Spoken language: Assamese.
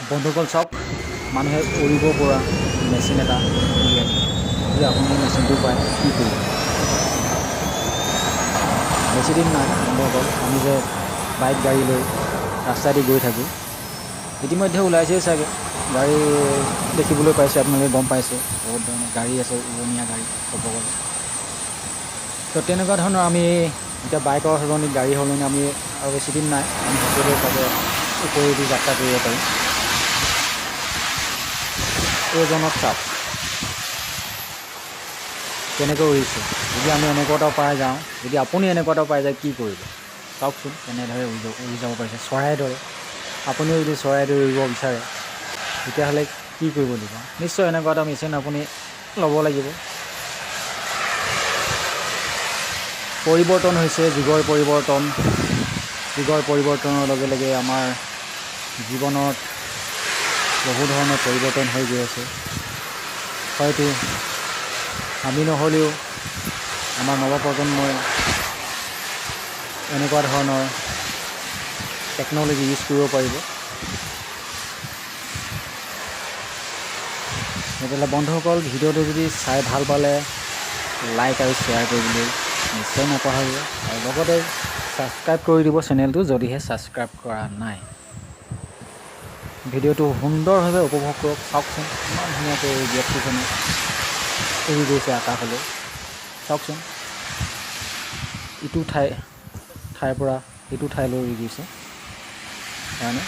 বন্ধুসকল চাওক, মানুহে উৰিব পৰা মেচিন এটা উলিয়াই দিলে। যদি আপুনি মেচিনটো পায় কি কৰিব? বেছিদিন নাই বন্ধুসকল, আমি যে বাইক গাড়ী লৈ ৰাস্তাইদি গৈ থাকোঁ, ইতিমধ্যে ওলাইছেই চাগে গাড়ী দেখিবলৈ পাইছে, আপোনালোকে গম পাইছে বহুত ধৰণৰ গাড়ী আছে, উৰণীয়া গাড়ী ক'ব গ'লে। তো তেনেকুৱা ধৰণৰ আমি এতিয়া বাইকৰ সলনি গাড়ী সলনি আমি আৰু বেছিদিন নাই আমি সকলোৱে চাগে ওপৰেদি যাত্ৰা কৰিব পাৰিম। এইজনক চাওক কেনেকৈ উৰিছে। যদি আমি এনেকুৱা এটা পাই যাওঁ, যদি আপুনি এনেকুৱা এটা পাই যায় কি কৰিব? চাওকচোন কেনেদৰে উৰি যাব পাৰিছে চৰাইৰ দৰে। আপুনিও যদি চৰাইৰ দৰে উৰিব বিচাৰে তেতিয়াহ'লে কি কৰিব দিব? নিশ্চয় এনেকুৱা এটা মেচিন আপুনি ল'ব লাগিব। পৰিৱৰ্তন হৈছে, যুগৰ পৰিৱৰ্তনৰ লগে লগে আমাৰ জীৱনত বহু ধৰণৰ পৰিৱৰ্তন হৈ গৈ আছে। হয়তো আমি নহ'লেও আমাৰ নৱপ্ৰজন্মই এনেকুৱা ধৰণৰ টেকন'লজি ইউজ কৰিব পাৰিব। তেতিয়াহ'লে বন্ধুসকল, ভিডিঅ'টো যদি চাই ভাল পালে লাইক আৰু শ্বেয়াৰ কৰিবলৈ নিশ্চয় নাপাহৰিব, আৰু লগতে ছাবস্ক্ৰাইব কৰি দিব চেনেলটো যদিহে ছাবস্ক্ৰাইব কৰা নাই। ভিডিঅ'টো সুন্দৰভাৱে উপভোগ কৰক। চাওকচোন ইমান ধুনীয়াকৈ এই ব্যক্তিজনে উৰি গৈছে আকাশলৈ। চাওকচোন ইটো ঠাইৰ পৰা ইটো ঠাইলৈ উৰি গৈছে হয়নে?